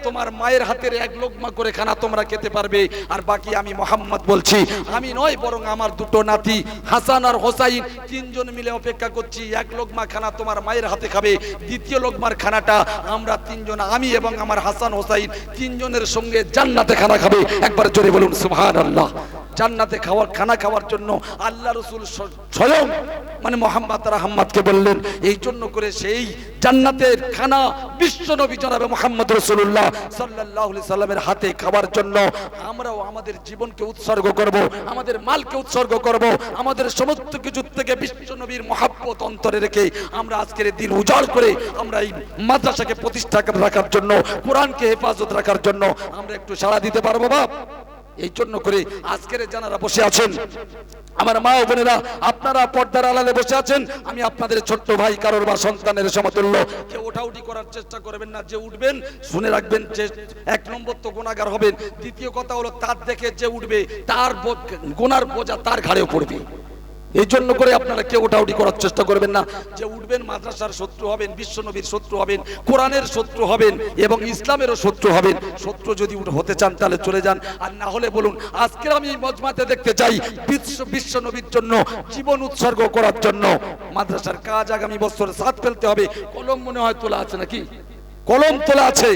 তোমার মায়ের হাতের এক লোকমা করে খানা তোমরা খেতে পারবে, আর বাকি আমি মুহাম্মদ বলছি, আমি নয় বরং আমার দুটো নাতি হাসান আর হোসাইন তিনজন মিলে অপেক্ষা করছি। এক লোকমা খানা তোমার মায়ের হাতে খাবে, দ্বিতীয় লোকমার খানাটা আমরা তিনজন, আমি এবং আমার হাসান হোসাইন তিনজনের সঙ্গে জান্নাতে খানা খাবে। একবার জোরে বলুন সুবহানাল্লাহ। জান্নাতে খানা খাওয়ার জন্য আল্লাহ রাসূল স্বয়ং মানে মুহাম্মদ রাহমাতকে বললেন। এই জন্য করে সেই জান্নাতের খানা বিশ্ব নবী জনাবে মুহাম্মদ রাসূলুল্লাহ সাল্লাল্লাহু আলাইহি সাল্লামের হাতে খাওয়ার জন্য আমরাও আমাদের জীবনকে উৎসর্গ করব, আমাদের মালকে উৎসর্গ করব, আমাদের সমস্ত কিছু থেকে বিশ্ব নবীর মহব্বত অন্তরে রেখে আমরা আজকের দিন উজাড় করে আমরা এই মাদ্রাসাকে প্রতিষ্ঠা রাখার জন্য, কোরআনকে হেফাজত রাখার জন্য আমরা একটু সাড়া দিতে পারবো বাপ? এই জন্য করে আজকের যারা বসে আছেন আমার মা ও বোনেরা, আপনারা পর্দার আড়ালে বসে আছেন, আমি আপনাদের ছোট্ট ভাই, কারোর বা সন্তানের সমতুল্য। কেউ ওঠাউঠি করার চেষ্টা করবেন না। যে উঠবেন শুনে রাখবেন যে এক নম্বর তো গুনাহগার হবেন, দ্বিতীয় কথা হলো তার দেখে যে উঠবে তার গুনার বোঝা তার ঘাড়েও পড়বে। এই জন্য করে আপনারা কেউ ওঠাউঠি করার চেষ্টা করবেন না। যে উঠবেন মাদ্রাসার শত্রু হবেন, বিশ্বনবীর শত্রু হবেন, কোরআনের শত্রু হবেন এবং ইসলামেরও শত্রু হবেন। শত্রু যদি হতে চান তাহলে চলে যান, আর না হলে বলুন আজকে আমি এই মজমাতে দেখতে চাই বিশ্বনবীর জন্য জীবন উৎসর্গ করার জন্য মাদ্রাসার কাজ আগামী বছর সাথ ফেলতে হবে। কলম মনে হয় তোলা আছে নাকি? কলম তোলা আছে।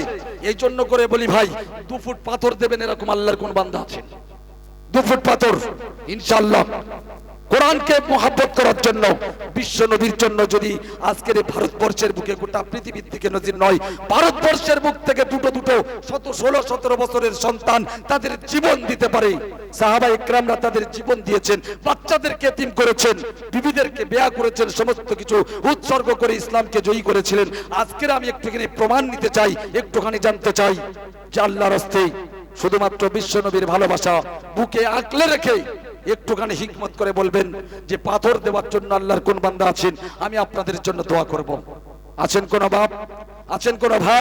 এই জন্য করে বলি ভাই, 2 ফুট পাথর দেবেন এরকম আল্লাহর কোন বান্দা আছে? 2 ফুট পাথর ইনশাআল্লাহ কোরআনকে মহব্বত করার জন্য, বিশ্ব নবীর জন্য যদি আজকের এই ভারতবর্ষের বুকে, গোটা পৃথিবীর দিকে নজির নয়, ভারতবর্ষের বুক থেকে দুটো 16-17 বছরের সন্তান তাদের জীবন দিতে পারে। সাহাবায়ে ইকরামরা তাদের জীবন দিয়েছেন, বাচ্চাদেরকে এতিম করেছেন, বিবিদেরকে বেয়া করেছেন, সমস্ত কিছু উৎসর্গ করে ইসলামকে জয়ী করেছিলেন। আজকের আমি একটুখানি প্রমাণ নিতে চাই, একটুখানি জানতে চাই যে আল্লাহর রাস্তায় শুধুমাত্র বিশ্ব নবীর ভালোবাসা বুকে আঁকলে রেখে একটুখানি হিকমত করে বলবেন যে পাথর দেওয়ার জন্য আল্লাহর কোন বান্দা আছেন? আমি আপনাদের জন্য দোয়া করব। আছেন কোন বাপ? আছেন কোন ভাই?